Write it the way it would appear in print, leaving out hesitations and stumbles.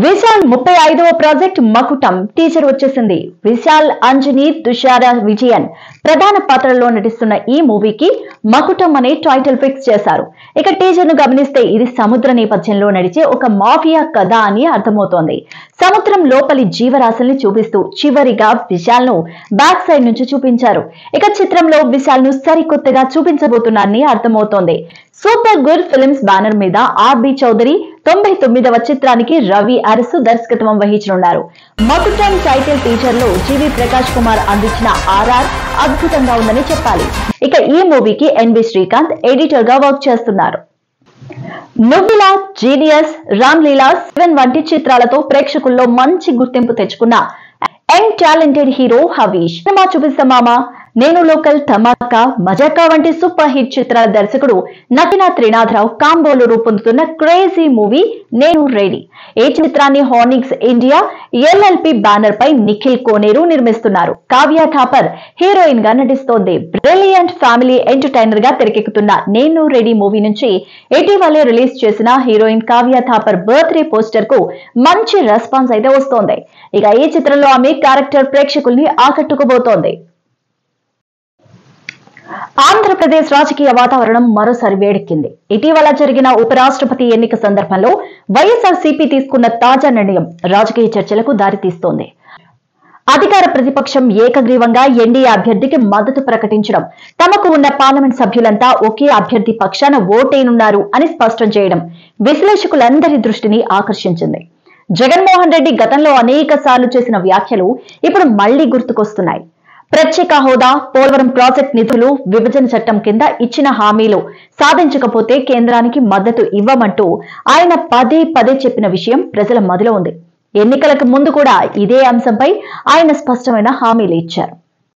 Vishal 35వ project మకుటం teaser వచ్చేసింది. విశాల్, అంజని, తుషార విజయన్ ప్రధాన పాత్రల్లో నటిస్తున్న ఈ మూవీకి మకుటం అనే టైటిల్ ఫిక్స్ చేశారు. ఇక టీజర్ ను గమనిస్తే ఇది సముద్ర నేపథ్యంలో నడిచే ఒక మాఫియా కథ అని అర్థమవుతోంది. సముద్రం లోపలి జీవరాశుల్ని చూపిస్తూ చివరిగా విశాల్ ను బ్యాక్ సైడ్ నుంచి చూపించారు. ఇక చిత్రంలో విశాల్ ను సరికొత్తగా చూపించబోతున్నారని అర్థమవుతోంది. సూపర్ గుడ్ ఫిల్మ్స్ బ్యానర్ మీద ఆర్బి చౌదరి 99వ చిత్రానికి రవి అరసు దర్శకత్వం వహించనున్నారు. మకుటం టైటిల్ టీజర్ లో జీవి ప్రకాష్ కుమార్ అందించిన ఆర్ఆర్ అద్భుతంగా ఉందని చెప్పాలి. ఇక ఈ మూవీకి ఎన్వి శ్రీకాంత్ ఎడిటర్ గా వర్క్ చేస్తున్నారు. నువ్విలా, జీనియస్, రామ్ లీలా 7 వంటి చిత్రాలతో ప్రేక్షకుల్లో మంచి గుర్తింపు తెచ్చుకున్న young talented hero Havish cinema చూపిస్తామా, నేను లోకల్, ధమాకా, మజాకా వంటి సూపర్ హిట్ చిత్రాల దర్శకుడు నటిన త్రినాథరావు కాంబోలో రూపొందుతున్న క్రేజీ మూవీ నేను రెడీ. ఈ చిత్రాన్ని హార్నిక్స్ ఇండియా ఎల్ఎల్పి బ్యానర్ పై నిఖిల్ కోనేరు నిర్మిస్తున్నారు. కావ్య థాపర్ హీరోయిన్ గా నటిస్తోంది. బ్రిలియంట్ ఫ్యామిలీ ఎంటర్టైనర్ గా తెరకెక్కుతున్న నేను రెడీ మూవీ నుంచి ఇటీవలే రిలీజ్ చేసిన heroine Kavya Thapar birthday poster కు మంచి రెస్పాన్స్ అయితే వస్తోంది. ఇక ఈ చిత్రంలో ఆమె క్యారెక్టర్ ప్రేక్షకుల్ని ఆకట్టుకోబోతోంది. ఆంధ్రప్రదేశ్ రాజకీయ వాతావరణం మరోసారి వేడెక్కింది. ఇటీవల జరిగిన ఉపరాష్ట్రపతి ఎన్నిక సందర్భంలో వైఎస్ఆర్సీపీ తీసుకున్న తాజా నిర్ణయం రాజకీయ చర్చలకు దారితీస్తోంది. అధికార ప్రతిపక్షం ఏకగ్రీవంగా ఎన్డీఏ అభ్యర్థికి మద్దతు ప్రకటించడం, తమకు ఉన్న పార్లమెంట్ సభ్యులంతా ఒకే అభ్యర్థి పక్షాన ఓటేనున్నారు అని స్పష్టం చేయడం విశ్లేషకులందరి దృష్టిని ఆకర్షించింది. జగన్మోహన్ రెడ్డి గతంలో అనేక సార్లు చేసిన వ్యాఖ్యలు ఇప్పుడు మళ్లీ గుర్తుకొస్తున్నాయి. ప్రత్యేక హోదా, పోలవరం ప్రాజెక్ట్ నిధులు, విభజన చట్టం కింద ఇచ్చిన హామీలు సాధించకపోతే కేంద్రానికి మద్దతు ఇవ్వమంటూ ఆయన పదే పదే చెప్పిన విషయం ప్రజల మదిలో ఉంది. ఎన్నికలకు ముందు కూడా ఇదే అంశంపై ఆయన స్పష్టమైన హామీలు ఇచ్చారు.